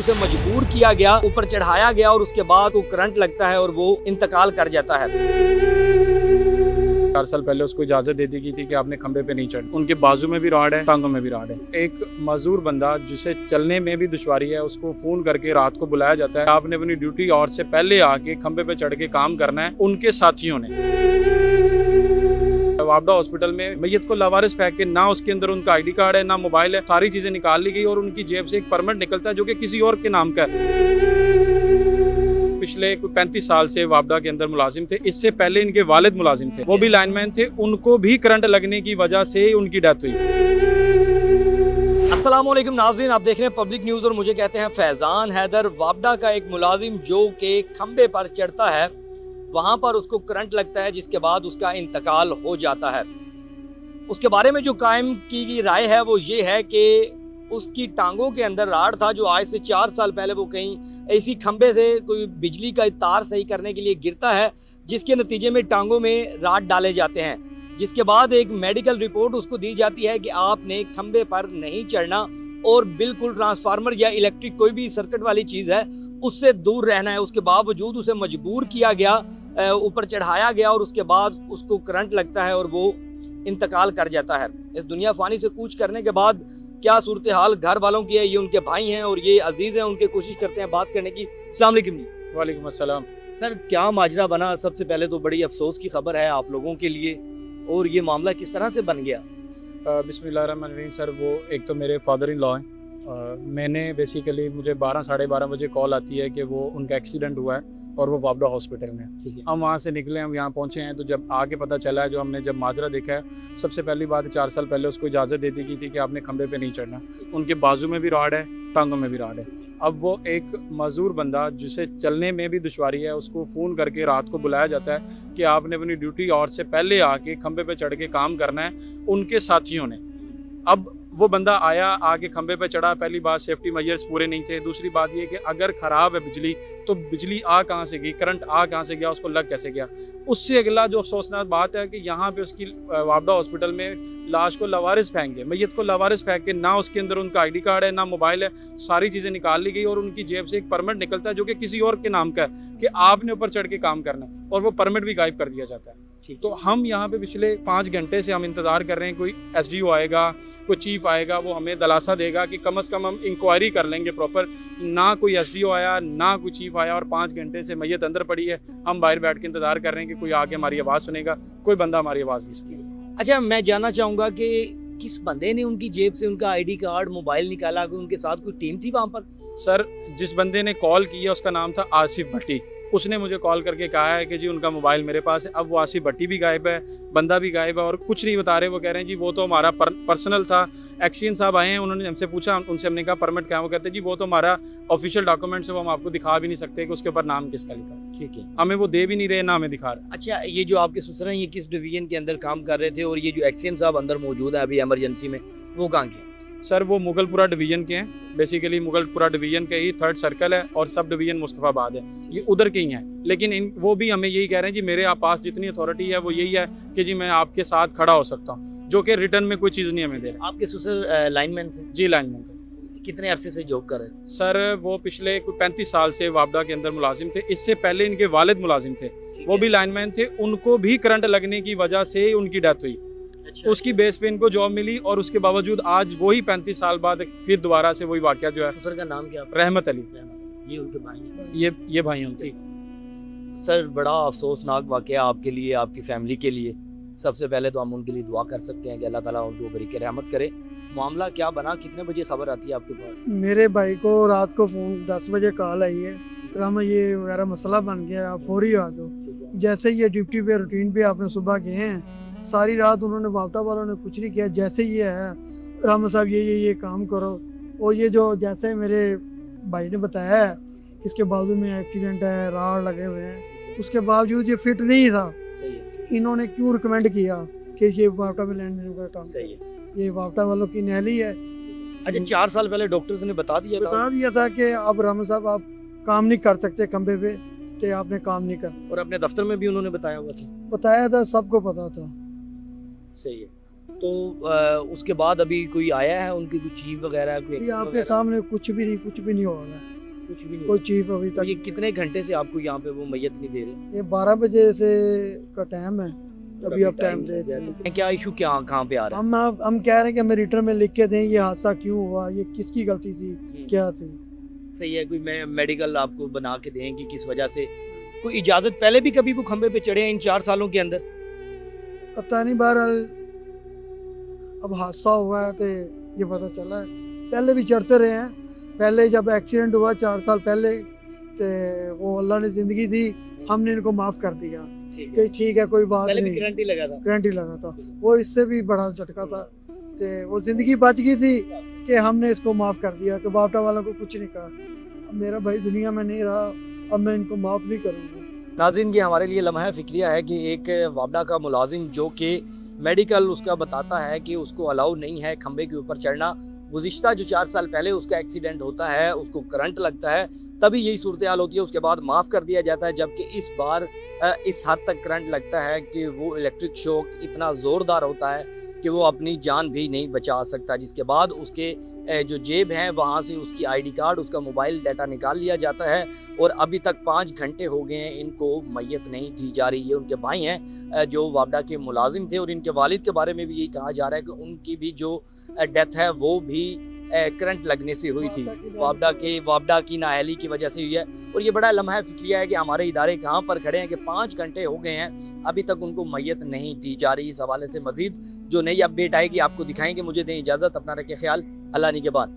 उसे मजबूर किया गया, ऊपर चढ़ाया गया और उसके बाद वो करंट लगता है और वो इंतकाल कर जाता है। 4 साल पहले उसको इजाजत दे दी गई थी कि आपने खंबे पे नहीं चढ़ना। उनके बाजू में भी राड है, टांगों में भी राड है। एक मजदूर बंदा जिसे चलने में भी दुश्वारी है, उसको फोन करके रात को बुलाया जाता है, आपने अपनी ड्यूटी और से पहले आके खंबे पे चढ़ के काम करना है। उनके साथियों ने वापडा हॉस्पिटल में मैयत को लावारिस फेंक के, ना उसके अंदर उनका आईडी कार्ड है, ना मोबाइल है, सारी चीजें निकाल ली गई और उनकी जेब से एक परमिट निकलता है जो कि किसी और के नाम का है। पिछले 35 साल से वापडा के अंदर मुलाजिम थे। इससे पहले इनके वालिद मुलाजिम थे, वो भी लाइनमैन थे। उनको भी करंट लगने की वजह से उनकी डेथ हुई। अस्सलाम वालेकुम नाज़रीन, आप देख रहे हैं पब्लिक न्यूज़ और मुझे कहते हैं फैज़ान हैदर। वापडा का एक मुलाजिम जो के खंबे पर चढ़ता है, वहाँ पर उसको करंट लगता है, जिसके बाद उसका इंतकाल हो जाता है। उसके बारे में जो कायम की गई राय है वो ये है कि उसकी टांगों के अंदर राड था, जो आज से 4 साल पहले वो कहीं ऐसी खंबे से कोई बिजली का तार सही करने के लिए गिरता है, जिसके नतीजे में टांगों में राड डाले जाते हैं। जिसके बाद एक मेडिकल रिपोर्ट उसको दी जाती है कि आपने खंबे पर नहीं चढ़ना और बिल्कुल ट्रांसफार्मर या इलेक्ट्रिक कोई भी सर्किट वाली चीज़ है उससे दूर रहना है। उसके बावजूद उसे मजबूर किया गया, ऊपर चढ़ाया गया और उसके बाद उसको करंट लगता है और वो इंतकाल कर जाता है। इस दुनिया फ़ानी से कूच करने के बाद क्या सूरत हाल घर वालों की है, ये उनके भाई हैं और ये अजीज़ हैं, उनके कोशिश करते हैं बात करने की। अस्सलाम वालेकुम जी। वालेकुम अस्सलाम। सर, क्या माजरा बना? सबसे पहले तो बड़ी अफसोस की खबर है आप लोगों के लिए, और ये मामला किस तरह से बन गया? बिस्मिल्लाहिर्रहमानिर्रहीम। सर, वो एक तो मेरे फादर इन लॉ हैं। मैंने बेसिकली मुझे 12 साढ़े 12 बजे कॉल आती है कि वो उनका एक्सीडेंट हुआ है और वो वापडा हॉस्पिटल में। हम वहाँ से निकले, हम यहाँ पहुँचे हैं, तो जब आके पता चला है, जो हमने जब माजरा देखा है, सबसे पहली बात 4 साल पहले उसको इजाज़त दे दी गई थी कि आपने खंबे पे नहीं चढ़ना। उनके बाजू में भी राड है, टांगों में भी राड है। अब वो एक मजदूर बंदा जिसे चलने में भी दुश्वारी है, उसको फ़ोन करके रात को बुलाया जाता है कि आपने अपनी ड्यूटी और से पहले आके खंबे पे चढ़ के काम करना है। उनके साथियों ने, अब वो बंदा आया, आके खंबे पे चढ़ा। पहली बात, सेफ्टी मेजर्स पूरे नहीं थे। दूसरी बात ये कि अगर ख़राब है बिजली, तो बिजली आ कहाँ से गई, करंट आ कहाँ से गया, उसको लग कैसे गया। उससे अगला जो अफसोसनाक बात है कि यहाँ पे उसकी वापडा हॉस्पिटल में लाश को लावारिस फेंक के, मैयत को लावारिस फेंक के, ना उसके अंदर उनका आईडी कार्ड है, ना मोबाइल है, सारी चीज़ें निकाल ली गई और उनकी जेब से एक परमिट निकलता है जो कि किसी और के नाम का है कि आपने ऊपर चढ़ के काम करना है, और वो परमिट भी गायब कर दिया जाता है। तो हम यहाँ पे पिछले 5 घंटे से हम इंतज़ार कर रहे हैं, कोई SDO आएगा, कोई चीफ आएगा, वो हमें दलासा देगा कि कम से कम हम इंक्वायरी कर लेंगे प्रॉपर। ना कोई SDO आया, ना कोई चीफ आया, और 5 घंटे से मैयत अंदर पड़ी है। हम बाहर बैठ के इंतज़ार कर रहे हैं कि कोई आके हमारी आवाज़ सुनेगा। कोई बंदा हमारी आवाज़ नहीं सुनेगा। अच्छा, मैं जानना चाहूँगा कि किस बंदे ने उनकी जेब से उनका आईडी कार्ड, मोबाइल निकाला? उनके साथ कोई टीम थी वहाँ पर? सर, जिस बंदे ने कॉल की है उसका नाम था आसिफ भट्टी। उसने मुझे कॉल करके कहा है कि जी उनका मोबाइल मेरे पास है। अब वो आसिफ भट्टी भी गायब है, बंदा भी गायब है, और कुछ नहीं बता रहे। वो कह रहे हैं जी वो तो हमारा पर्सनल था। एक्सीएन साहब आए हैं, उन्होंने हमसे पूछा, उनसे हमने कहा परमिट क्या है? वो कहते हैं जी वो तो हमारा ऑफिशियल डॉक्यूमेंट्स है, वो हम आपको दिखा भी नहीं सकते कि उसके ऊपर नाम किसका लिखा है। ठीक है, हमें वो दे भी नहीं रहे, ना हमें दिखा रहे। अच्छा, ये जो आपके ससुर हैं, ये किस डिवीजन के अंदर काम कर रहे थे, और ये जो एक्सीएन साहब अंदर मौजूद है अभी इमरजेंसी में, वो कहाँ के? सर, वो मुगलपुरा डिवीजन के हैं। बेसिकली मुगलपुरा डिवीजन के ही 3rd सर्कल है और सब डिवीजन मुस्तफ़ाबाद है, ये उधर के ही हैं। लेकिन वो भी हमें यही कह रहे हैं जी मेरे पास जितनी अथॉरिटी है वो यही है कि जी मैं आपके साथ खड़ा हो सकता हूँ, जो कि रिटर्न में कोई चीज़ नहीं हमें दे रहे। आपके ससुर लाइनमैन थे? जी, लाइनमैन थे। कितने अरसे से जॉब कर रहे थे? सर, वो पिछले 35 साल से वापडा के अंदर मुलाजिम थे। इससे पहले इनके वालिद मुलाजिम थे, वो भी लाइनमैन थे। उनको भी करंट लगने की वजह से उनकी डेथ हुई। अच्छा। उसकी बेस पे इनको जॉब मिली, और उसके बावजूद आज वही 35 साल बाद फिर दोबारा से वही वाकया जो है। ससुर का नाम क्या? रहमत अली। ये उनके भाई हैं? ये भाई उनके। सर, बड़ा अफसोसनाक वाकया आपके लिए, आपकी फैमिली के लिए। सबसे पहले तो हम उनके लिए दुआ कर सकते हैं कि अल्लाह ताला उनको बरीक रहमत करे। मामला क्या बना, कितने बजे खबर आती है आपके पास? मेरे भाई को रात को फ़ोन 10 बजे कॉल आई है, रामा ये वगैरह मसला बन गया, आप फौरी आ जाओ। जैसे ही ये ड्यूटी पे रूटीन पे आपने सुबह गए हैं, सारी रात उन्होंने वापडा वालों ने कुछ नहीं किया। जैसे ये है रामा साहब ये काम करो, और ये जो जैसे मेरे भाई ने बताया है इसके बाजू में एक्सीडेंट है, राड लगे हुए हैं, उसके बावजूद ये फिट नहीं था। इन्होंने क्यों रिकमेंड किया कि ये वापडा में लैंड का काम? सही है, ये वापडा वालों की नहली है। अच्छा, 4 साल पहले डॉक्टर्स ने बता दिया था कि अब रामा साहब आप काम नहीं कर सकते खंबे पे, कि आपने काम नहीं करना। और अपने दफ्तर में भी उन्होंने बताया हुआ था? बताया था, सबको पता था। सही है। तो उसके बाद अभी कोई आया है उनकी कोई चीफ वगैरह कोई अभी एक्शन आपके वगैरह? सामने कुछ भी नहीं हुआ है। कुछ भी नहीं कोई चीफ अभी तो तक ये कितने घंटे से आपको यहाँ पे वो मैयत नहीं दे रहे? ये 12 बजे से का टाइम है, अभी आप टाइम दे दें। क्या इशू क्या कहाँ पे आ रहा है? हम कह रहे हैं कि हमें रिटर्न में लिख के दें ये हादसा क्यों हुआ, ये किसकी गलती थी, क्या थी। सही है, कोई मेडिकल आपको बना के दें कि किस वजह से, कोई इजाजत पहले भी कभी वो खंबे पे चढ़े हैं इन 4 सालों के अंदर? पता नहीं, बहरहाल अब हादसा हुआ है तो ये पता चला है। पहले भी चढ़ते रहे हैं, पहले जब एक्सीडेंट हुआ 4 साल पहले तो वो अल्लाह ने ज़िंदगी दी, हमने इनको माफ़ कर दिया कि ठीक है कोई बात पहले भी नहीं, करंट ही लगा था। करंट ही लगा था। वो इससे भी बड़ा झटका था, तो वो ज़िंदगी बच गई थी कि हमने इसको माफ़ कर दिया कि बापटा वालों को कुछ नहीं कहा। अब मेरा भाई दुनिया में नहीं रहा, अब मैं इनको माफ़ नहीं करूँगा। नाज़रीन, ये हमारे लिए लम्हा फ़िक्रिया है कि एक वापडा का मुलाजिम जो कि मेडिकल उसका बताता है कि उसको अलाउ नहीं है खंबे के ऊपर चढ़ना। गुज़िश्ता जो 4 साल पहले उसका एक्सीडेंट होता है, उसको करंट लगता है, तभी यही सूरत हाल होती है, उसके बाद माफ़ कर दिया जाता है। जबकि इस बार इस हद तक करंट लगता है कि वो इलेक्ट्रिक शॉक इतना ज़ोरदार होता है कि वो अपनी जान भी नहीं बचा सकता, जिसके बाद उसके जो जेब हैं वहाँ से उसकी आईडी कार्ड, उसका मोबाइल डाटा निकाल लिया जाता है और अभी तक 5 घंटे हो गए हैं इनको मैयत नहीं दी जा रही है। उनके भाई हैं जो वापडा के मुलाजिम थे और इनके वालिद के बारे में भी यही कहा जा रहा है कि उनकी भी जो डेथ है वो भी करंट लगने से हुई थी, वापडा की नाअहली की वजह से हुई है। और ये बड़ा लम्हा फ़िक्रिया है कि हमारे इदारे कहाँ पर खड़े हैं कि 5 घंटे हो गए हैं अभी तक उनको मैयत नहीं दी जा रही। इस हवाले से मज़ीद जो नई अपडेट आएगी आपको दिखाएंगे। मुझे दें इजाज़त, अपना रखें ख्याल, अल्लाह निगहबान।